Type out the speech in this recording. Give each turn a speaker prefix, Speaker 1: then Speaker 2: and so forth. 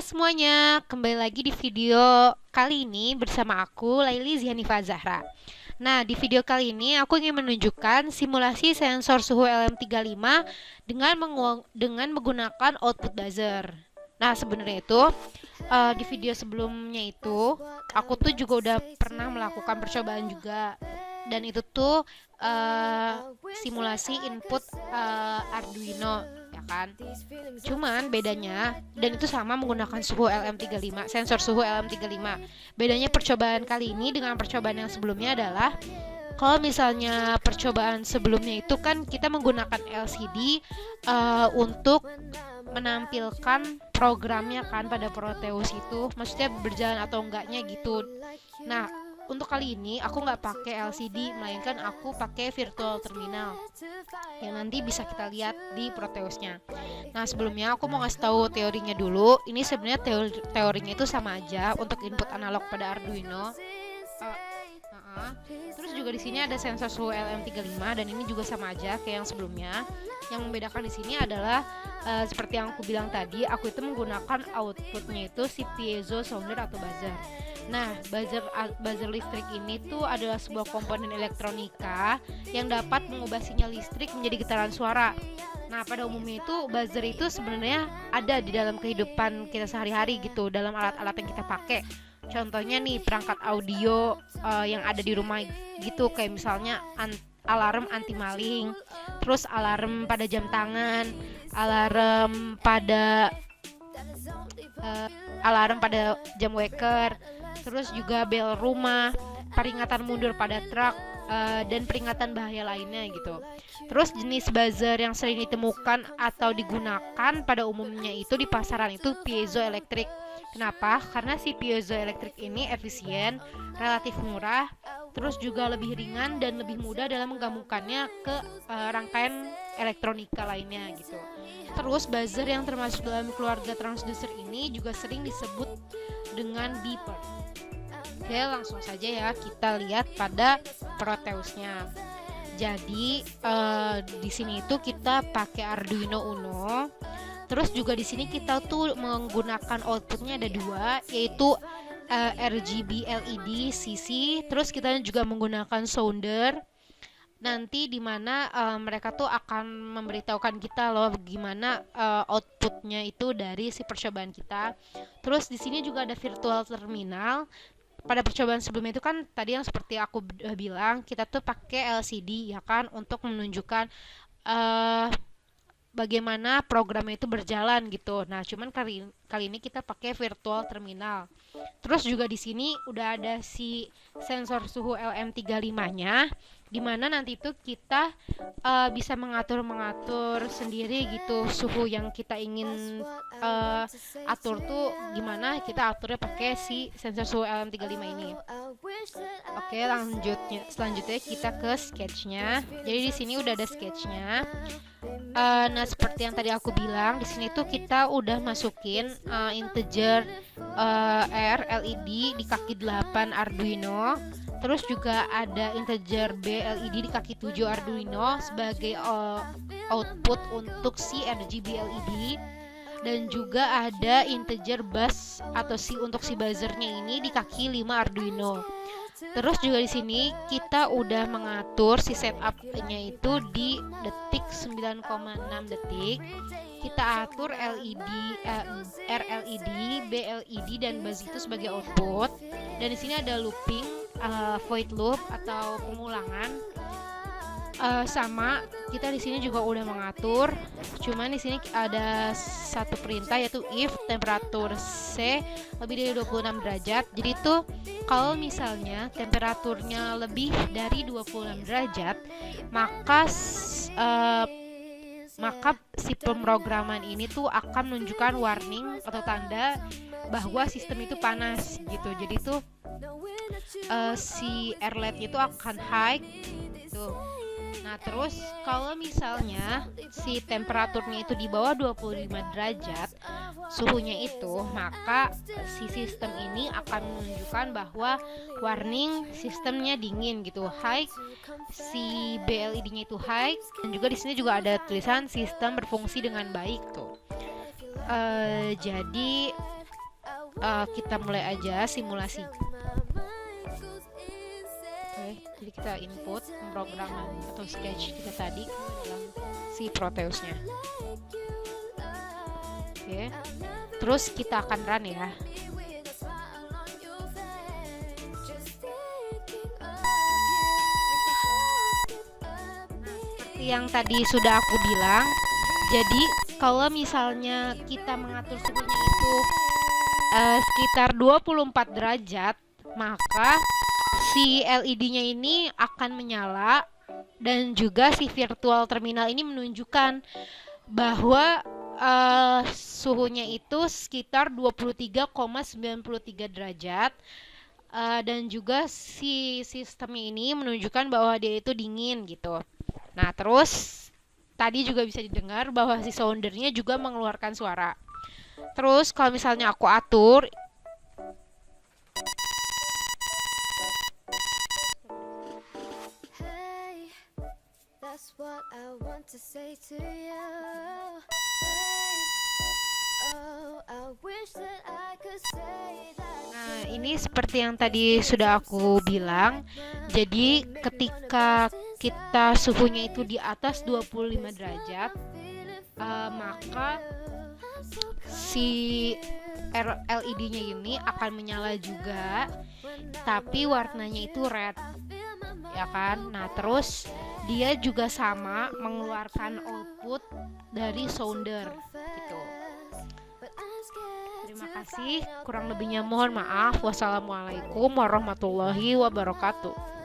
Speaker 1: semuanya, kembali lagi di video kali ini bersama aku Laili Zihanifah Zahra. Nah, di video kali ini aku ingin menunjukkan simulasi sensor suhu LM35 dengan menggunakan output buzzer. Nah, sebenarnya itu di video sebelumnya itu aku tuh juga udah pernah melakukan percobaan juga, dan itu tuh simulasi input Arduino, ya kan. Cuman bedanya, dan itu sama menggunakan suhu LM35, sensor suhu LM35. Bedanya percobaan kali ini dengan percobaan yang sebelumnya adalah, kalau misalnya percobaan sebelumnya itu kan kita menggunakan LCD untuk menampilkan programnya kan pada Proteus itu, maksudnya berjalan atau enggaknya gitu. Nah, untuk kali ini aku nggak pakai LCD, melainkan aku pakai virtual terminal yang nanti bisa kita lihat di Proteusnya. Nah, sebelumnya aku mau ngasih tahu teorinya dulu. Ini sebenarnya teorinya itu sama aja untuk input analog pada Arduino. Terus juga di sini ada sensor suhu LM35, dan ini juga sama aja kayak yang sebelumnya. Yang membedakan di sini adalah seperti yang aku bilang tadi, aku itu menggunakan outputnya itu si piezo sounder atau buzzer. Nah, buzzer listrik ini tuh adalah sebuah komponen elektronika yang dapat mengubah sinyal listrik menjadi getaran suara. Nah, pada umumnya itu buzzer itu sebenarnya ada di dalam kehidupan kita sehari-hari gitu, dalam alat-alat yang kita pakai. Contohnya nih, perangkat audio yang ada di rumah gitu, kayak misalnya alarm anti maling, terus alarm pada jam tangan, alarm pada jam waker, terus juga bel rumah, peringatan mundur pada truk, dan peringatan bahaya lainnya gitu. Terus jenis buzzer yang sering ditemukan atau digunakan pada umumnya itu di pasaran itu piezoelektrik. Kenapa? Karena si piezoelektrik ini efisien, relatif murah, terus juga lebih ringan dan lebih mudah dalam menggabungkannya ke rangkaian elektronika lainnya gitu. Terus buzzer yang termasuk dalam keluarga transducer ini juga sering disebut dengan beeper. Oke, langsung saja ya kita lihat pada Proteusnya. Jadi di sini itu kita pakai Arduino Uno. Terus juga di sini kita tuh menggunakan outputnya ada dua, yaitu RGB LED CC. Terus kita juga menggunakan sounder. Nanti dimana mereka tuh akan memberitahukan kita loh gimana outputnya itu dari si percobaan kita. Terus di sini juga ada virtual terminal. Pada percobaan sebelumnya itu kan tadi yang seperti aku bilang, kita tuh pakai LCD ya kan, untuk menunjukkan bagaimana programnya itu berjalan gitu. Nah, cuman kali ini kita pakai virtual terminal. Terus juga di sini udah ada si sensor suhu LM35-nya, di mana nanti itu kita bisa mengatur sendiri gitu suhu yang kita ingin atur tuh gimana, kita aturnya pakai si sensor suhu LM35 ini. Oke, selanjutnya kita ke sketchnya. Jadi di sini udah ada sketchnya. Nah, seperti yang tadi aku bilang, di sini tuh kita udah masukin integer R LED di kaki 8 Arduino. Terus juga ada integer B LED di kaki 7 Arduino sebagai output untuk si RGB LED. Dan juga ada integer bus atau untuk si buzzernya ini di kaki 5 Arduino. Terus juga di sini kita udah mengatur si setupnya itu di detik 9,6 detik. Kita atur LED, RLED, BLED dan buzz itu sebagai output. Dan di sini ada looping, void loop atau pengulangan. Sama kita di sini juga udah mengatur, cuman di sini ada satu perintah yaitu if temperatur C lebih dari 26 derajat. Jadi tuh kalau misalnya temperaturnya lebih dari 26 derajat, maka si pemrograman ini tuh akan menunjukkan warning atau tanda bahwa sistem itu panas gitu. Jadi tuh si LED itu akan high gitu. Nah, terus kalau misalnya si temperaturnya itu di bawah 25 derajat suhunya itu, maka si sistem ini akan menunjukkan bahwa warning sistemnya dingin gitu, high, si BLED-nya itu high, dan juga di sini juga ada tulisan sistem berfungsi dengan baik tuh. Jadi kita mulai aja simulasi. Oke, jadi kita input pemrograman atau sketch kita tadi dalam si Proteusnya. Oke, terus kita akan run ya. Seperti yang tadi sudah aku bilang, jadi kalau misalnya kita mengatur suhunya itu sekitar 24 derajat, maka si LED-nya ini akan menyala dan juga si virtual terminal ini menunjukkan bahwa suhunya itu sekitar 23,93 derajat. Dan juga si sistemnya ini menunjukkan bahwa dia itu dingin gitu. Nah, terus tadi juga bisa didengar bahwa si soundernya juga mengeluarkan suara. Terus kalau misalnya aku atur, nah ini seperti yang tadi sudah aku bilang. Jadi ketika kita suhunya itu di atas 25 derajat, maka si LED-nya ini akan menyala juga, tapi warnanya itu red, ya kan? Nah, terus dia juga sama mengeluarkan output dari sounder gitu. Terima kasih, kurang lebihnya mohon maaf. Wassalamualaikum warahmatullahi wabarakatuh.